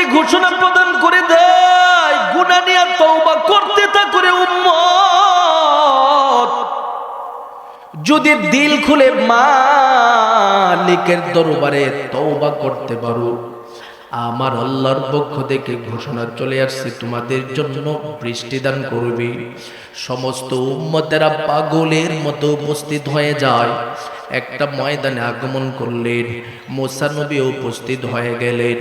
আমাদেরকে ঘোষণা প্রদান করে দেয়, গুনাহ নিয়ে তওবা করতে থাকো রে উম্মত। যদি দিল খুলে মালিকের দরবারে তওবা করতে পারো, আমার আল্লাহর পক্ষ থেকে ঘোষণা চলে আসছে, তোমাদের জন্য বৃষ্টি দান করবে। সমস্ত উম্মতেরা পাগলের মতো উপস্থিত হয়ে যায়। একটা ময়দানে আগমন করলেন, মুসা নবী উপস্থিত হয়ে গেলেন।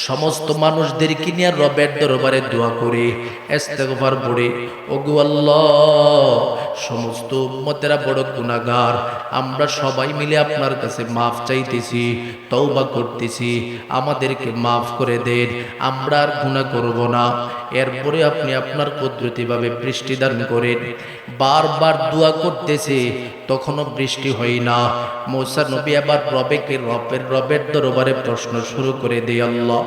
সমস্ত মানুষদেরকে নিয়ে রবের দরবারে দোয়া করে ইস্তেগফার পড়ে, ওগো আল্লাহ, সমস্ত উম্মতেরা বড় গুনাহগার, আমরা সবাই মিলে আপনার কাছে মাফ চাইতেছি, তওবা করতেছি, আমাদেরকে মাফ করে দেন, আমরা আর গুনাহ করব না। এরপরে আপনি আপনার কুদরতিভাবে বৃষ্টি দান করেন। বারবার দোয়া করতেছে, তখনও বৃষ্টি হয় না। মুসা নবী আবার রবের দরবারে প্রশ্ন শুরু করে দেয়, আল্লাহ,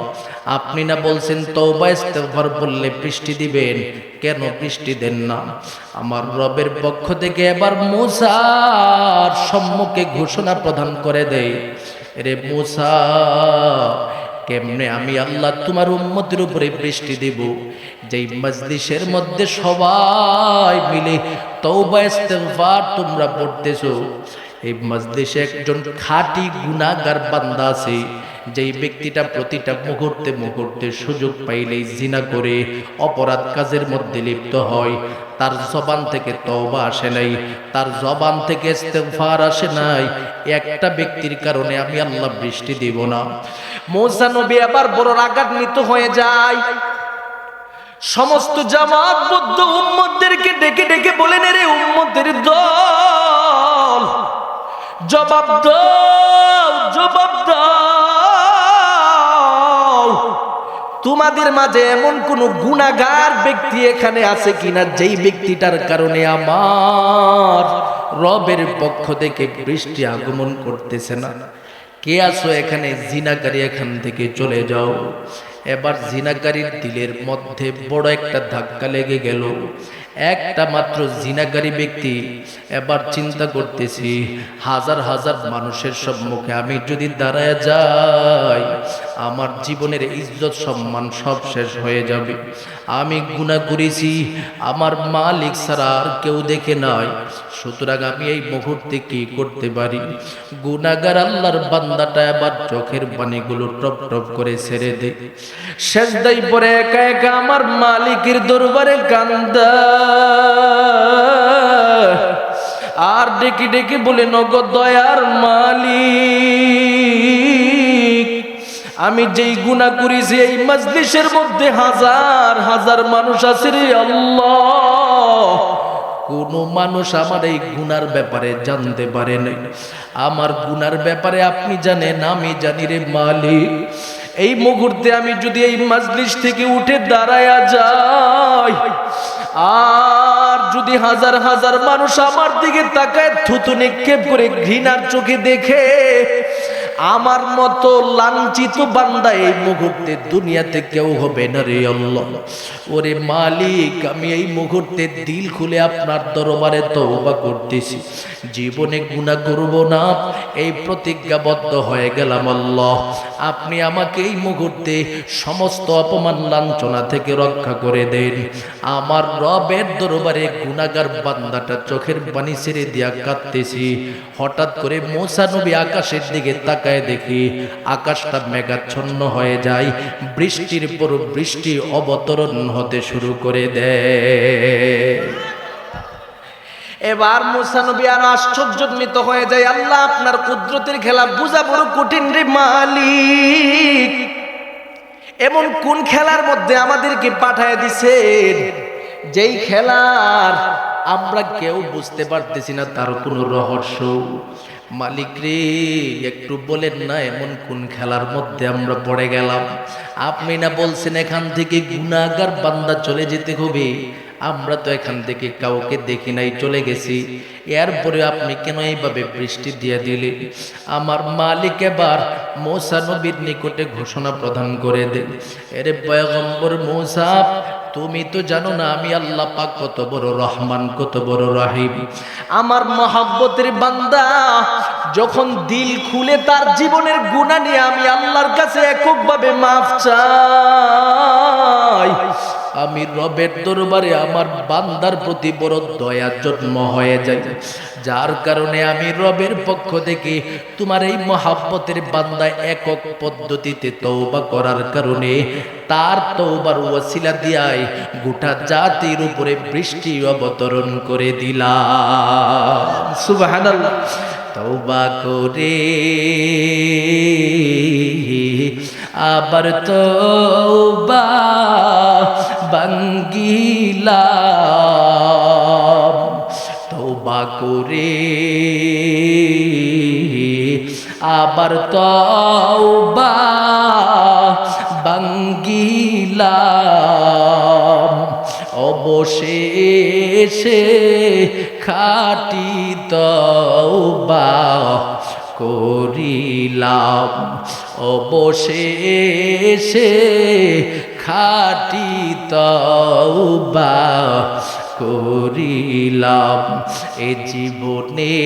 আপনি না বলছেন তওবা ইস্তেগফার বললে বৃষ্টি দিবেন, কেন বৃষ্টি দেন না? আমার রবের পক্ষ থেকে এবার মুসার সম্মুখে ঘোষণা প্রদান করে দেয়, রে মুসা, কেমনে আমি আল্লাহ তোমার উম্মতের উপরে বৃষ্টি দেব, যেই মজলিসের মধ্যে সবাই মিলে তওবা ইস্তেগফার তোমরা পড়তেছো, এই মজলিসে একজন খাঁটি গুনাহগার বান্দা আছে, যেই ব্যক্তিটা প্রতিটা মুহূর্তে মুহূর্তে সুযোগ পাইলেই জিনা করে অপরাধ কাজের মধ্যে লিপ্ত হয়, তার জবান থেকে তওবা আসে নাই, তার জবান থেকে ইস্তেগফার আসে নাই, একটা ব্যক্তির কারণে আমি আল্লাহ বৃষ্টি দেব না। মুসা নবী আবার বড় রাগান্বিত হয়ে যায়। সমস্ত জামাতবদ্ধ উম্মতদেরকে ডেকে ডেকে বলেন, রে উম্মতের দল, জবাব দাও, জবাব দাও, তোমাদের মাঝে এমন কোন গুনাহগার ব্যক্তি এখানে আছে কিনা, যেই ব্যক্তিটার কারণে আমার রবের পক্ষ থেকে বৃষ্টি আগমন করতেছে না? কে আছো এখানে? জিনাকারী, এখান থেকে চলে যাও। এবার জিনাকারীর দিলের মধ্যে বড় একটা ধাক্কা লেগে গেল। একটা মাত্র জিনাকারী ব্যক্তি এবার চিন্তা করতেছি, হাজার হাজার মানুষের সম্মুখে আমি যদি দাঁড়ায় যাই, আমার জীবনের ইজ্জত সম্মান সব শেষ হয়ে যাবে। আমি গুনাহ করেছি, আমার মালিক ছাড়া আর কেউ দেখে নাই, সুতরাং আমি এই মুহূর্তে কি করতে পারি? গুনাহগার আল্লাহর বান্দাটা এবার চোখের পানিগুলো টপ টপ করে ছেড়ে দে, সেজদায় পড়ে একা একা আমার মালিকের দরবারে কান্দা আর ডেকে ডেকে বলে, নগো দয়ার মালিক, আমি যেই গুনাহ করেছি এই মজলিসের মধ্যে হাজার হাজার মানুষ আছে রে আল্লাহ, কোন মানুষ আমার এই গুনার ব্যাপারে জানতে পারে নাই। আমার গুনার ব্যাপারে আপনি জানেন, আমি জানি রে মালিক। এই মুহূর্তে আমি যদি এই মজলিস থেকে উঠে দাঁড়ায়া যাই, আর যদি হাজার হাজার মানুষ আমার দিকে তাকায় থুতু নিক্ষেপ করে ঘৃণার চোখে দেখে, আমার মতো লাঞ্ছিত বান্দা এই মুহূর্তে দুনিয়াতে কেউ হবে না রে আল্লাহ। ওরে মালিক, আমি এই মুহূর্তে দিল খুলে আপনার দরবারে তওবা করতেছি, জীবনে গুনাহ করব না, এই প্রতিজ্ঞাবদ্ধ হয়ে গেলাম আল্লাহ। আপনি আমাকে এই মুহূর্তে সমস্ত অপমান লাঞ্ছনা থেকে রক্ষা করে দেন। আমার রবের দরবারে গুনাহগার বান্দাটা চোখের পানি ছেড়ে দিয়া কাঁদতেছি। হঠাৎ করে মুসা নবী আকাশের দিকে তাকায় দেখি আকাশটা মেঘাচ্ছন্ন হয়ে যায়, বৃষ্টির পর বৃষ্টি অবতরণ হতে শুরু করে দেয়। এবার মুসা নবী আর আশ্চর্যান্বিত হয়ে যায়, আল্লাহ আপনার কুদরতের খেলা বুঝা বড় কঠিন রে মালিক, এমন কোন খেলার মধ্যে আমাদেরকে পাঠায় দিছেন, যেই খেলার আমরা কেউ বুঝতে পারতেছি না, তার কোনো রহস্য। মালিক রে, একটু বলেন না, এমন কোন খেলার মধ্যে আমরা পড়ে গেলাম? আপনি না বলছেন এখান থেকে গুনাহগার বান্দা চলে যেতে হবে, আমরা তো এখান থেকে কাউকে দেখি নাই, চলে গেছি, এরপরে আপনি কেন এইভাবে বৃষ্টি দিয়ে দিলেন? আমার মালিক এবার মুসা নবীর নিকটে ঘোষণা প্রদান করে দেন, এরে পয়গম্বর মুসা, তুমি তো জানো না আমি আল্লাহ পাক কত বড় রহমান, কত বড় রহিম। আমার মহব্বতের বান্দা যখন দিল খুলে তার জীবনের গুনাহ নিয়ে আমি আল্লাহর কাছে এককভাবে মাফ চাই, আমি রবের দরবারে আমার বান্দার প্রতি বড় দয়া জন্ম হয়ে যায়, যার কারণে আমি রবের পক্ষ থেকে তোমার এই মহব্বতের বান্দা একক পদ্ধতিতে তওবা করার কারণে তার তওবার ওয়াসিলা দিয়াই গোটা জাতির উপরে বৃষ্টি অবতরণ করে দিলাম। সুবহানাল্লাহ। তওবা করে আবার তওবা ভাঙ্গিলাম, তওবা করে আবার তওবা ভাঙ্গিলাম, অবশেষে খাঁটি তওবা করিলাম, অবশেষে খাঁটি তওবা করিলাম। এ জীবনে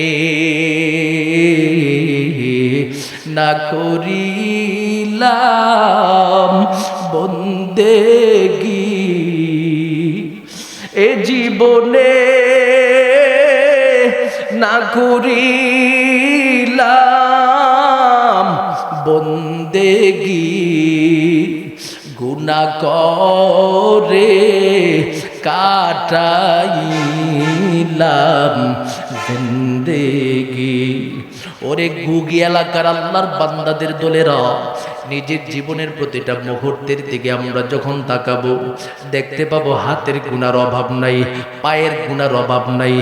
না করিলাম বন্দেগী, এ জীবনে না করিলাম বন্দেগী, গুনাহ করে কাটাইলাম জিন্দেগি। ওরে গুগি এলাকার আল্লাহর বান্দাদের দলেরা, নিজের জীবনের প্রতিটা মুহূর্তের দিকে আমরা যখন তাকাবো দেখতে পাবো হাতের গুনার অভাব নাই, পায়ের গুনার অভাব নাই,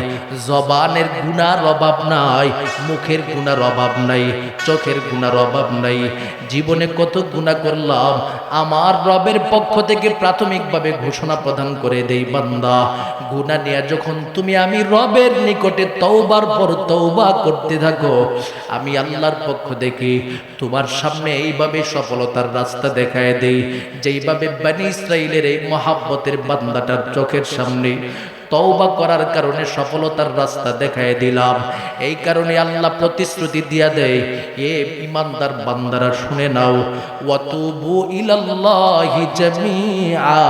জবানের গুনার অভাব নাই, মুখের গুনার অভাব নাই, চোখের গুনার অভাব নাই। জীবনে কত গুনাহ করলাম, আমার রবের পক্ষ থেকে প্রাথমিকভাবে ঘোষণা প্রদান করে দেই, বান্দা গুনাহ নিয়ে যখন তুমি আমি রবের নিকটে তওবার পর তওবা করতে থাকো, আমি আল্লাহর পক্ষ থেকে তোমার সামনে এইভাবে সফলতার রাস্তা দেখায় দেই, যেইভাবে বনি ইসরাইলের এই মহব্বতের বান্দাটার চোখের সামনে তওবা করার কারণে সফলতার রাস্তা দেখায় দিলাম। এই কারণে আল্লাহ প্রতিশ্রুতি দিয়া দেয়, এ ইমানদার বান্দারা শুনে নাও, ওয়াতুবু ইলাল্লাহি জামিআ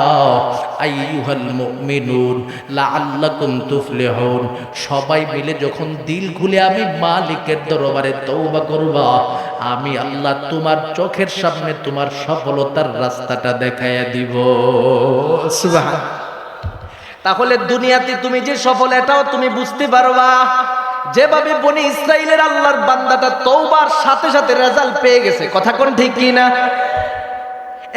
আইয়ুহাল মুমিনুন লাআল্লাকুম তুফলিহুন। সবাই মিলে যখন দিল খুলে আমি মালিকের দরবারে তওবা করবা, আমি আল্লাহ তোমার চোখের সামনে তোমার সফলতার রাস্তাটা দেখায়া দিব। সুবহানাল্লাহ। তাহলে দুনিয়াতে তুমি যে সফল এটাও তুমি বুঝতে পারবা, যেভাবে বনি ইসরাইলের আল্লাহর বান্দাটা তওবার সাথে সাথে রেজাল্ট পেয়ে গেছে। কথা কোন ঠিক কি না?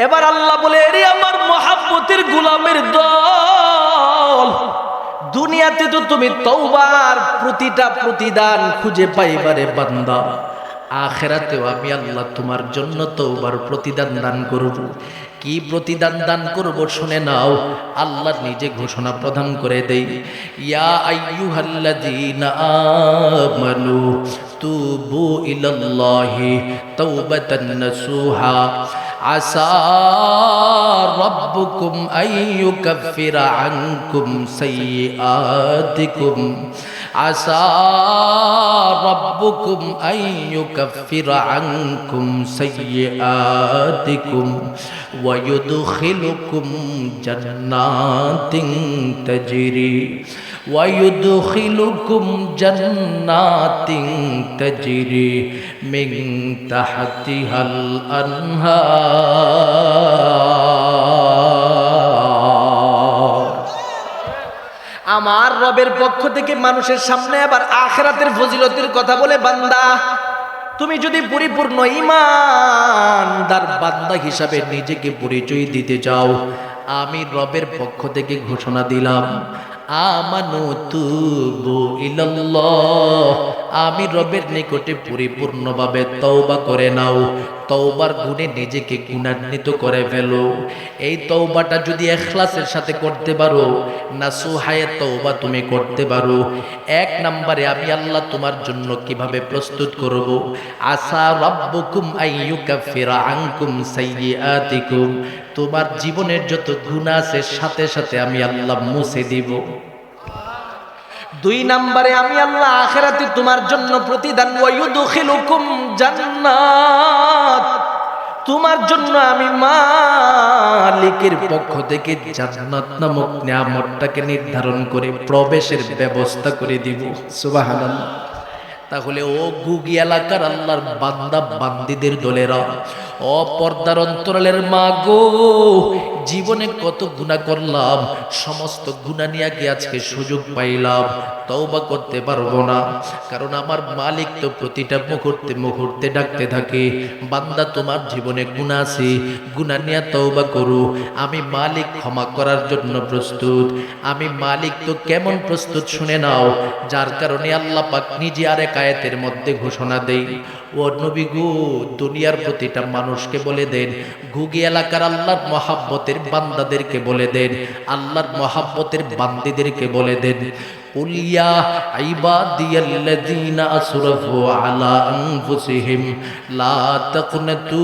এবার আল্লাহ বলে, এরে আমার মহব্বতের গোলামের দল, দুনিয়াতে তো তুমি তওবার প্রতিটা প্রতিদান খুঁজে পাইবারে বান্দা, আখিরাতেও আমি আল্লাহ তোমার জন্য তওবার প্রতিদান দান করব। কি প্রতিদান দান করব শুনে নাও, আল্লাহ নিজে ঘোষণা প্রদান করে দেই, ইয়া আইয়ুহাল্লাযীনা আমানু তুবু ইলাল্লাহি তাওবাতান নাসুহা আসা রাব্বুকুম আইয়ুকাফিরা আনকুম সাইয়্যাতিকুম, আসা রাব্বুকুম আইয়ুকাফিরা আনকুম সাইয়্যাতিকুম ওয়া ইউদখিলুকুম জান্নাতিন তাজরি ওয়া ইউদখিলুকুম জান্নাতিন তাজরি মিন তাহতিহাল আনহার। আমার রবের পক্ষ থেকে মানুষের সামনে আবার আখিরাতের ফজিলতের কথা বলে, বান্দা তুমি যদি পরিপূর্ণ ঈমানদার বান্দা হিসাবে নিজেকে পরিচয় দিতে চাও, আমি রবের পক্ষ থেকে ঘোষণা দিলাম, আমানু তুবু ইলাল্লাহ আমি রবের নিকটে পরিপূর্ণভাবে তওবা করে নাও। তওবার গুণে নিজেকে গুণান্বিত করে ফেলো। এই তওবাটা যদি ইখলাসের সাথে করতে পারো, নাসুহায়ে তওবা তুমি করতে পারো। এক নম্বরে আমি আল্লাহ তোমার জন্য কিভাবে প্রস্তুত করব, আসা রাব্বুকুম আইয়ুকাফিরা আনকুম সাইয়্যাতিকুম, তোমার জীবনের যত গুনাহ আছে সাথে সাথে আমি আল্লাহ মুছে দিব। দুই নম্বরে আমি আল্লাহ আখিরাতে তোমার জন্য প্রতিদান, ওয়ায়ুদখিলুকুম জান্নাত, তোমার জন্য আমি মালিকের পক্ষ থেকে জান্নাত নামক নিয়ামতটাকে নির্ধারণ করে প্রবেশের ব্যবস্থা করে দিব। সুবহানাল্লাহ। তাহলে ও গুগি এলাকার আল্লাহর বান্দা বান্দিদের দলেরা, ও পর্দার অন্তরালের মা গো, জীবনে কত গুনাহ করলাম, সমস্ত গুনাহ নিয়ে কি আজকে সুযোগ পাইলাম, তওবা করতে পারবো না। কারণ আমার মালিক তো প্রতিটা মুহূর্তে মুহূর্তে ডাকতে থাকে, বান্দা তোমার জীবনে গুনাহ আছে, গুনাহ নিয়ে তওবা করো, আমি মালিক ক্ষমা করার জন্য প্রস্তুত। আমি মালিক তো কেমন প্রস্তুত শুনে নাও, যার কারণে আল্লাহ পাক নিজে আরেক আয়াতের মধ্যে ঘোষণা দেই, ও নবী গো, দুনিয়ার প্রতিটা মানুষকে বলে দেন, গুগি এলাকার আল্লাহর মহাব্বতের বান্দাদেরকে বলে দেন, আল্লাহর মহাব্বতের বান্দিদেরকে বলে দেন, কুল ইয়া ইবাদিয়াল্লাযীনা আসরাফু আলা আনফুসিহিম লা তাকনাতু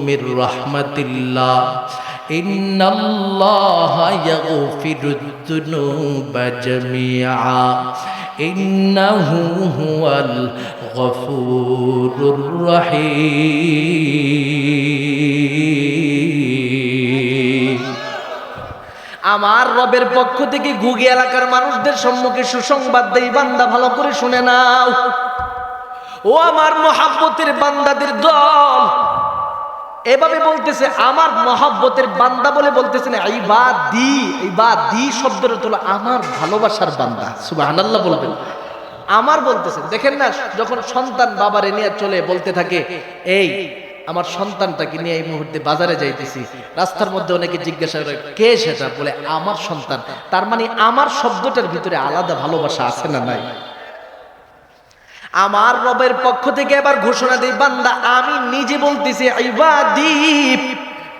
মির রাহমাতিল্লাহ ইন্নাল্লাহা ইয়াগফিরুদ যুনুবা জামিআ ইন্নাহু হুয়াল গফুরুর রহিম। আমার রবের পক্ষ থেকে গুগি এলাকার মানুষদের সম্মুখে সুসংবাদ দেই, বান্দা ভালো করে শুনে নাও। ও আমার মহাব্বতের বান্দাদের দল, এভাবে বলতেছে, আমার মহাব্বতের বান্দা বলে বলতেছেন ইবাদি। ইবাদি শব্দের অর্থ হলো আমার ভালোবাসার বান্দা। সুবহানাল্লাহ বলবেন। আমার বলতেছেন, দেখেন না, যখন সন্তান বাবারে নিয়ে চলে বলতে থাকে, এই আমার সন্তানটাকে নিয়ে এই মুহূর্তে বাজারে যাইতেছি, রাস্তার মধ্যে অনেকে জিজ্ঞাসা করে কে সেটা, বলে আমার সন্তান। তার মানে আমার শব্দটার ভিতরে আলাদা ভালোবাসা আছে না নাই? আমার রবের পক্ষ থেকে এবার ঘোষণা দেই, বান্দা আমি নিজে বলতেছি, ইবাদি,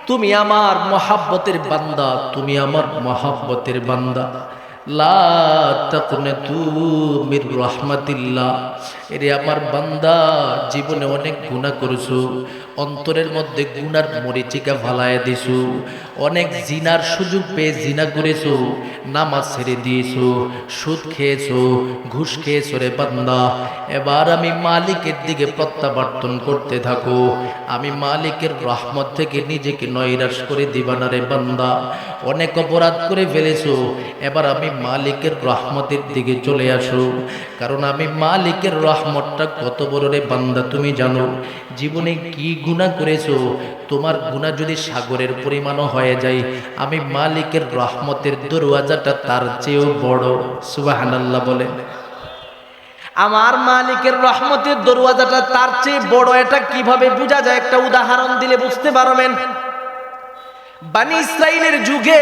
তুমি আমার মহাব্বতের বান্দা, তুমি আমার মহাব্বতের বান্দা। লা তাকনাতু মির রাহমাতিল্লাহ, এরে আমার বান্দা, জীবনে অনেক গুনাহ করেছো, অন্তরের মধ্যে গুনার মরিচিকা ফালায় দিছো, অনেক জিনার সুযোগ পেয়ে জিনা করেছো, নামাজ ছেড়ে দিয়েছো, সুদ খেয়েছো, ঘুষ খেয়েছো রে বান্দা। এবার আমি মালিকের দিকে প্রত্যাবর্তন করতে থাকো, আমি মালিকের রহমত থেকে নিজেকে নৈরাশ করে দিবা না রে বান্দা। অনেক অপরাধ করে ফেলেছো, এবার আমি মালিকের রহমতের দিকে চলে আসো, কারণ আমি মালিকের রহমতটা কত বড় রে বান্দা তুমি জানো। জীবনে কি গুনাহ করেছো, তোমার গুনাহ যদি সাগরের পরিমাণও হয়ে যায়, আমি মালিকের রহমতের দরওয়াজাটা তার চেয়েও বড়। সুবহানাল্লাহ বলে। আমার মালিকের রহমতের দরওয়াজাটা তার চেয়ে বড়, এটা কিভাবে বোঝা যায়? একটা উদাহরণ দিলে বুঝতে পারবেন। বনি ইসরাইলের যুগে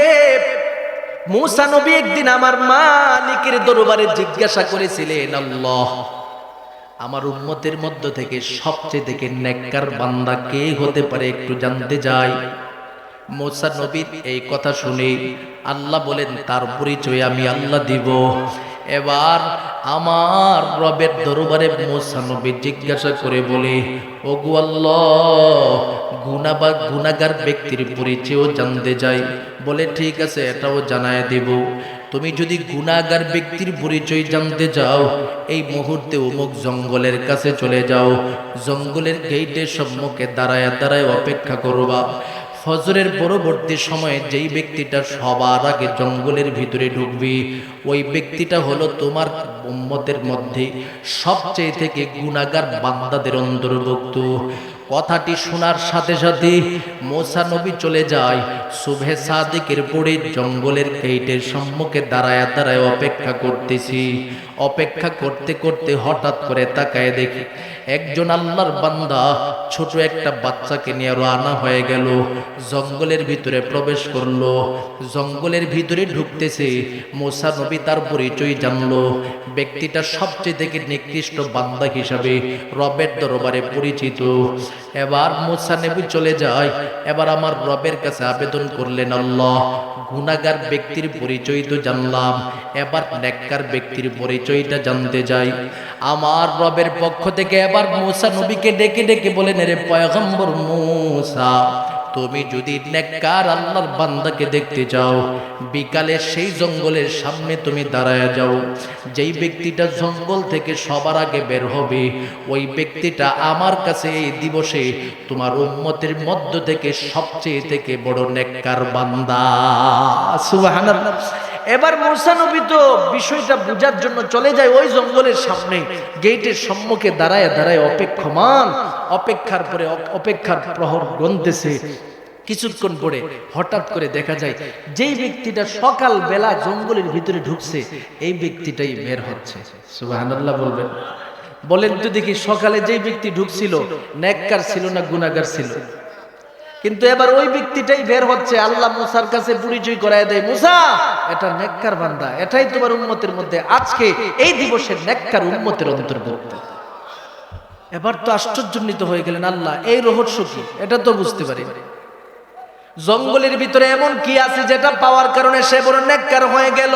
মূসা নবী একদিন আমার মালিকের দরবারে জিজ্ঞাসা করেছিলেন, আল্লাহ, আমার উম্মতের মধ্য থেকে সবচেয়ে নেককার বান্দা কে হতে পারে, একটু জানতে চাই। মূসা নবীর এই কথা শুনে আল্লাহ বলেন, তার পরিচয় আমি আল্লাহ দিব। এবার আমার রবের দরবারে মূসা নবী জিজ্ঞাসা করে বলে, ওগো আল্লাহ, গুনাহগার ব্যক্তির পরিচয়ও জানতে চাই। বলে ঠিক আছে, এটাও জানায় দেব। তুমি যদি গুনাহগার ব্যক্তির পরিচয় জানতে চাও, এই মুহূর্তে অমুক জঙ্গলের কাছে চলে যাও, জঙ্গলের গেটের সম্মুখে দাঁড়ায় দাঁড়ায় অপেক্ষা করবা। ফজরের পরবর্তী সময়ে যেই ব্যক্তিটা সবার আগে জঙ্গলের ভিতরে ঢুকবে, ওই ব্যক্তিটা হলো তোমার উম্মতের মধ্যে সবচেয়ে থেকে গুনাহগার বান্দাদের অন্তর্ভুক্ত। কথাটি শোনার সাথে সাথে মূসা নবী চলে যায় সুবহে সাদিকের পরে জঙ্গলের গেটের সম্মুখে দাঁড়ায় দাঁড়ায় অপেক্ষা করতেছি। অপেক্ষা করতে করতে হঠাৎ করে তাকায় দেখি একজন আল্লাহর বান্দা ছোট একটা বাচ্চাকে নিয়ে রওনা হয়ে গেল, জঙ্গলের ভিতরে প্রবেশ করলো। জঙ্গলের ভিতরে ঢুকতেছে, মূসা নবী তার পরিচয় জানলো। ব্যক্তিটা সবচেয়ে থেকে নিকৃষ্ট বান্দা হিসাবে রবের দরবারে পরিচিত। এবার মূসা নবী চলে যায়, এবার আমার রবের কাছে আবেদন করলেন, আল্লাহ গুনাহগার ব্যক্তির পরিচয় তো জানলাম, এবার নেককার ব্যক্তির পরিচয়টা জানতে যাই। আমার রবের পক্ষ থেকে এবার মূসা নবীকে ডেকে ডেকে বলেন, রে পয়গম্বর মূসা, তুমি যদি নেককার আল্লাহর বান্দাকে দেখতে চাও, বিকালে সেই জঙ্গলের সামনে তুমি দাঁড়ায় যাও। যেই ব্যক্তিটা জঙ্গল থেকে সবার আগে বের হবে, ওই ব্যক্তিটা আমার কাছে এই দিবসে তোমার উম্মতের মধ্য থেকে সবচেয়ে থেকে বড় নেককার বান্দা। সুবহানাল্লাহ। এবার মূসা নবী তো বিষয়টা বোঝার জন্য চলে যায় ওই জঙ্গলের সামনে, গেটের সম্মুখে দাঁড়ায় দাঁড়ায় অপেক্ষমান। অপেক্ষার পরে অপেক্ষার প্রহর গণতেছে। কিছুক্ষণ পরে হঠাৎ করে দেখা যায় যেই ব্যক্তিটা সকাল বেলা জঙ্গলের ভিতরে ঢুকছে, এই ব্যক্তিটাই বের হচ্ছে। সুবহানাল্লাহ বলবেন। বলেন তো দেখি, সকালে যেই ব্যক্তি ঢুকছিল নেককার ছিল না গুনাহগার ছিল? কিন্তু এবার ওই ব্যক্তিটাই বের হচ্ছে। আল্লাহ মূসার কাছে পরিচয় করায় দেয়, মূসা এটা নেককার বান্দা, এটাই তোমার উম্মতের মধ্যে আজকে এই দিবসের নেককার উম্মতের অন্তর্ভুক্ত। এবার তো আশ্চর্যান্বিত হয়ে গেলেন, আল্লাহ এই রহস্য কি, এটা তো বুঝতে পারি। জঙ্গলের ভিতরে এমন কি আছে যেটা পাওয়ার কারণে সে বড় নেককার হয়ে গেল?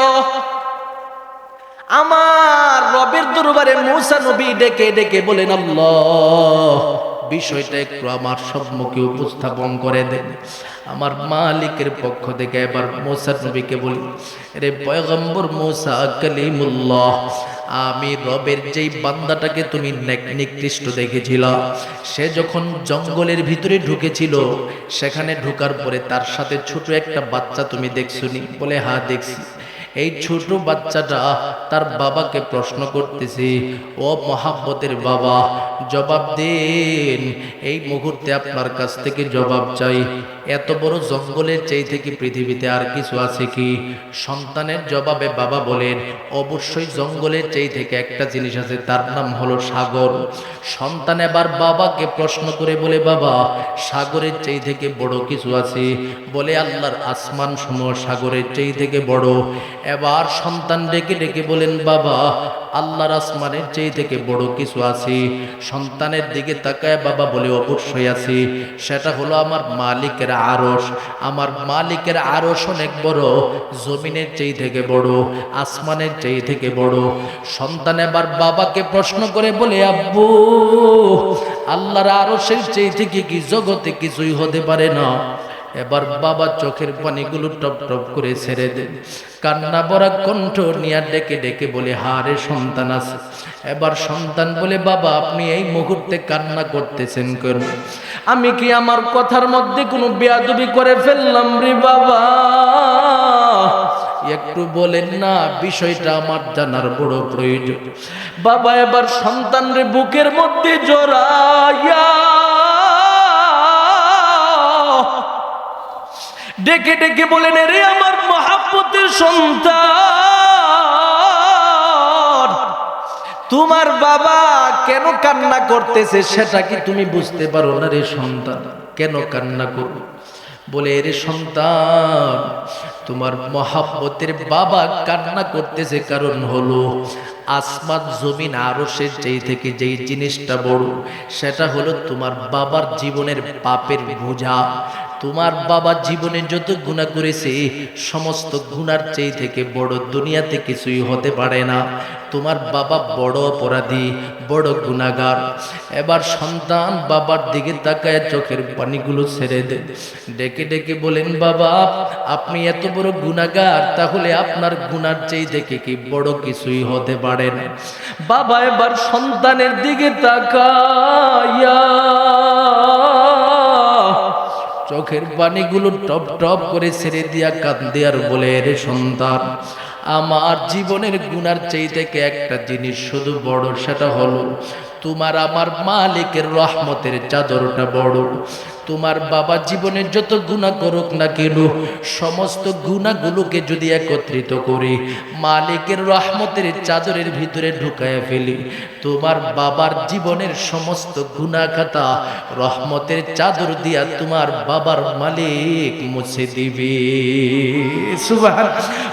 আমার রবের দরবারে মূসা নবী ডেকে ডেকে বলেন, আল্লাহ বিষয়টা একটু আমার সম্মুখে উপস্থাপন করে দেন। আমার মালিকের পক্ষ থেকে এবার মূসা নবীকে বলি, রে পয়গম্বর মূসা কালিমুল্লাহ, আমি রবের যেই বান্দাটাকে তুমি নিকৃষ্ট দেখেছিল, সে যখন জঙ্গলের ভিতরে ঢুকেছিল, সেখানে ঢোকার পরে তার সাথে ছোট একটা বাচ্চা তুমি দেখছনি? বলে হ্যাঁ দেখছি। এই ছোট বাচ্চাটা তার বাবাকে প্রশ্ন করতেছে, ও মহাব্বতের বাবা জবাব দেন, এই মুহূর্তে আপনার কাছ থেকে জবাব চাই, এত বড় জঙ্গলের চাই থেকে পৃথিবীতে আর কিছু আছে কি? সন্তানের জবাবে বাবা বলেন, অবশ্যই জঙ্গলের চাই থেকে একটা জিনিস আছে, তার নাম হলো সাগর। সন্তান এবার বাবাকে প্রশ্ন করে বলে, বাবা সাগরের চাই থেকে বড় কিছু আছে? বলে আল্লাহর আসমান সমূহ সাগরের চাই থেকে বড়। এবার সন্তান ডেকে ডেকে বলেন, বাবা আল্লাহর আসমানের চেয়ে থেকে বড় কিছু আছে? সন্তানের দিকে তাকায় বাবা বলে, অবশ্যই আছে, সেটা হলো আমার মালিকের আরশ। আমার মালিকের আরশ অনেক বড়, জমিনের চেয়ে থেকে বড়, আসমানের চেয়ে থেকে বড়। সন্তান এবার বাবাকে প্রশ্ন করে বলে, আব্বু আল্লাহর আরশের চেয়ে থেকে কি জগতে কিছুই হতে পারে না? এবার বাবা চোখের পানিগুলো টপ টপ করে ছেড়ে দেন, কান্না ভরা কণ্ঠ নিয়ে ডেকে ডেকে বলে, হারে সন্তান আছে। এবার সন্তান বলে, বাবা আপনি এই মুহূর্তে কান্না করতেছেন কেন? আমি কি আমার কথার মধ্যে কোনো বেয়াদবি করে ফেললাম রে বাবা? একটু বলেন না, বিষয়টা আমার জানার বড় প্রয়োজন। বাবা এবার সন্তান রে বুকের মধ্যে জড়াইয়া ডেকে ডেকে বলেন, রে আমার মহাব্বতের সন্তান, তোমার বাবা কেন কান্না করতেছে সেটা কি তুমি বুঝতে পারো না রে সন্তান? কেন কান্না করো? বলে, রে সন্তান, তোমার মহাব্বতের বাবা কান্না করতেছে কারণ হলো আসমান জমিন আরশের চেয়ে থেকে যেই জিনিসটা বড়, সেটা হলো তোমার বাবার জীবনের পাপের বোঝা। তোমার বাবা জীবনে যত গুনাহ করেছে, সমস্ত গুনার চেয়ে থেকে বড় দুনিয়াতে কিছুই হতে পারে না। তোমার বাবা বড় অপরাধী, বড় গুনাহগার। এবার সন্তান বাবার দিকে তাকায় চোখের পানিগুলো ছেড়ে দেন, ডেকে ডেকে বলেন, বাবা আপনি এত বড় গুনাহগার, তাহলে আপনার গুনার চেয়ে থেকে কি বড় কিছুই হতে পারে না? বাবা এবার সন্তানের দিকে তাকায়া চোখের পানিগুলো টপ টপ করে ছেড়ে দিয়া কাঁদে আর বলে, রে সন্তান, আমার জীবনের গুনার চেয়ে থেকে একটা জিনিস শুধু বড়, সেটা হলো তোমার আমার মালিকের রহমতের চাদরটা বড়। তোমার বাবা জীবনের যত গুনাহ করুক না কেন, সমস্ত গুনাহগুলোকে যদি একত্রিত করে মালিকের রহমতের চাদরের ভিতরে ঢুকায়া ফেলি, তোমার বাবার জীবনের সমস্ত গুনাহ খাতা রহমতের চাদর দিয়া তোমার বাবার মালিক মুছে দিবে। সুবহান,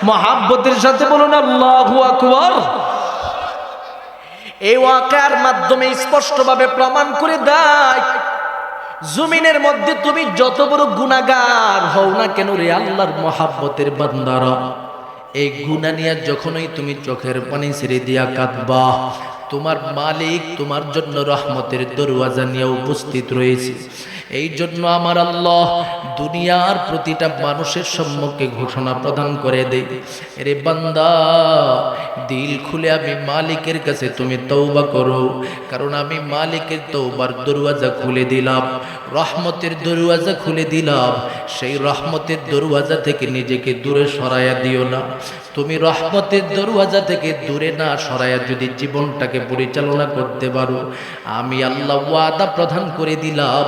মহাব্বতের সাথে বলুন আল্লাহু আকবার। এই ওয়াকার মাধ্যমে স্পষ্টভাবে প্রমাণ করে দেয়, জমিনের মধ্যে তুমি যত বড় গুনাহগার হও না কেন রে আল্লাহর মহাব্বতের বান্দারা, এই গুনাহ নিয়ে যখনই তুমি চোখের পানি ছেড়ে দিয়া কাঁদবা, তোমার মালিক তোমার জন্য রহমতের দরওয়াজা নিয়ে উপস্থিত রয়েছে। এই জন্য আমার আল্লাহ দুনিয়ার প্রতিটা মানুষের সম্মুখে ঘোষণা প্রদান করে দেয়, রে বান্দা দিল খুলে আমি মালিকের কাছে তুমি তওবা করো, কারণ আমি মালিকের তওবার দরওয়াজা খুলে দিলাম, রহমতের দরওয়াজা খুলে দিলাম। সেই রহমতের দরওয়াজা থেকে নিজেকে দূরে সরাইয়া দিও না। তুমি রহমতের দরওয়াজা থেকে দূরে না সরাইয়া যদি জীবনটাকে পরিচালনা করতে পারো, আমি আল্লাহ ওয়াদা প্রদান করে দিলাম,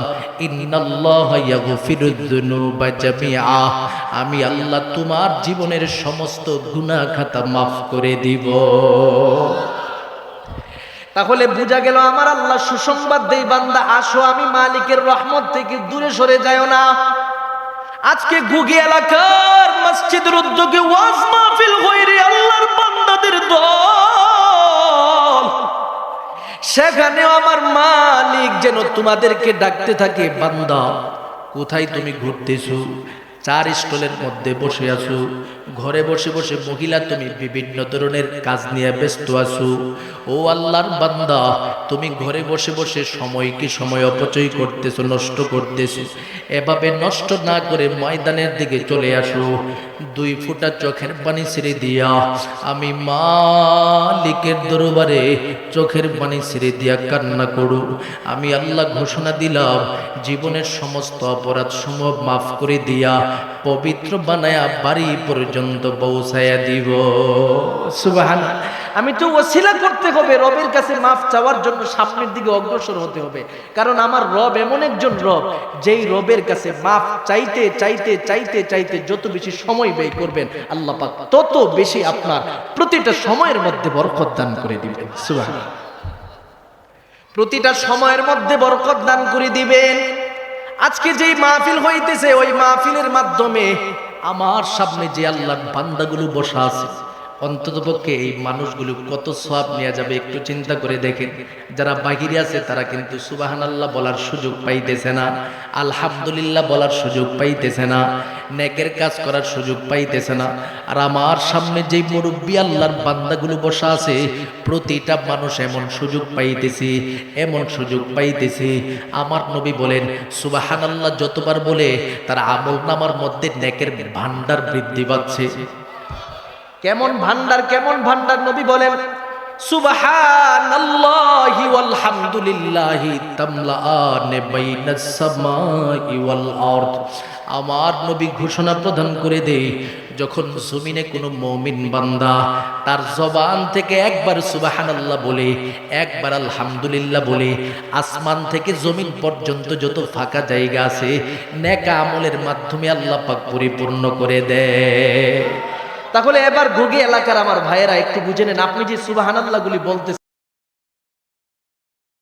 ইন্নাল্লাহা ইয়াগফিরুয যুনুবা জামিআ, আমি আল্লাহ তোমার জীবনের সমস্ত গুনাহ খাতা মাফ করে দিব। তাহলে বোঝা গেল আমার আল্লাহ সুসংবাদ দেই, বান্দা আসো আমি মালিকের রহমত থেকে দূরে সরে যাও না। আজকে গুগি এলাকার মসজিদের উদ্যোগে ওয়াজ মাহফিল হইরে আল্লাহর বান্দাদের দল, সেখানেও আমার মালিক যেন তোমাদেরকে ডাকতে থাকে, বান্দা কোথায় তুমি ঘুরতেছো? চার স্টলের মধ্যে বসে আছো, ঘরে বসে বসে মহিলা তুমি বিভিন্ন ধরনের কাজ নিয়ে ব্যস্ত আছো। ও আল্লাহর বান্দা, তুমি ঘরে বসে বসে সময়কে সময় অপচয় করতেছো, নষ্ট করতেছো। এভাবে নষ্ট না করে ময়দানের দিকে চলে আসো, 2 ফোঁটা চোখের পানি ছেড়ে দিয়া আমি মালিকের দরবারে চোখের পানি ছেড়ে দিয়া কান্না করো। আমি আল্লাহ ঘোষণা দিলাম, জীবনের সমস্ত অপরাধ সমূহ মাফ করে দিয়া পবিত্র বানায়া বাড়ি পর্যন্ত পৌঁছায়া দিব। সুবহান। আমি তো ওসিলা করতে হবে, রবের কাছে মাফ চাওয়ার জন্য সামনের দিকে অগ্রসর হতে হবে, কারণ আমার রব এমন একজন রব, যেই রবের কাছে মাফ চাইতে চাইতে চাইতে চাইতে যত বেশি সময় ব্যয় করবেন আল্লাহ পাক তত বেশি আপনার প্রতিটা সময়ের মধ্যে বরকত দান করে দিবেন। সুবহান। প্রতিটা সময়ের মধ্যে বরকত দান করে দিবেন। আজকে যেই মাহফিল হইতেছে, ওই মাহফিলের মাধ্যমে আমার সামনে যে আল্লাহর বান্দাগুলো বসা আছে, অন্ততপক্ষে এই মানুষগুলো কত সওয়াব নিয়ে যাবে একটু চিন্তা করে দেখেন। যারা বাহিরে আছে তারা কিন্তু সুবহানাল্লাহ বলার সুযোগ পাইতেছে না, আলহামদুলিল্লাহ বলার সুযোগ পাইতেছে না, নেকের কাজ করার সুযোগ পাইতেছে না। আর আমার সামনে যেই মুরব্বী আল্লাহর বান্দাগুলো বসা আছে, প্রতিটা মানুষ এমন সুযোগ পাইতেছে, এমন সুযোগ পাইতেছে। আমার নবী বলেন, সুবহানাল্লাহ যতবার বলে তার আমলনামার মধ্যে নেকের ভান্ডার বৃদ্ধি পাচ্ছে। কেমন ভান্ডার, কেমন ভান্ডার? নবী বলেন, সুবহানাল্লাহি ওয়াল হামদুলিল্লাহি তামলাআন বাইনাস সামাই ওয়াল আরদ। আমার নবী ঘোষণা প্রদান করে দেয়, যখন জমিনে কোনো মুমিন বান্দা তার জবান থেকে একবার সুবহানাল্লাহ বলে, একবার আলহামদুলিল্লাহ বলে, আসমান থেকে জমিন পর্যন্ত যত ফাঁকা জায়গা আছে নেক আমলের মাধ্যমে আল্লাহ পাক পরিপূর্ণ করে দেয়। তাহলে এবার ঘুগি এলাকার আমার ভাইয়েরা একটু বুঝে নেন, আপনি যে সুবহানাল্লাহ গুলি বলতেছেন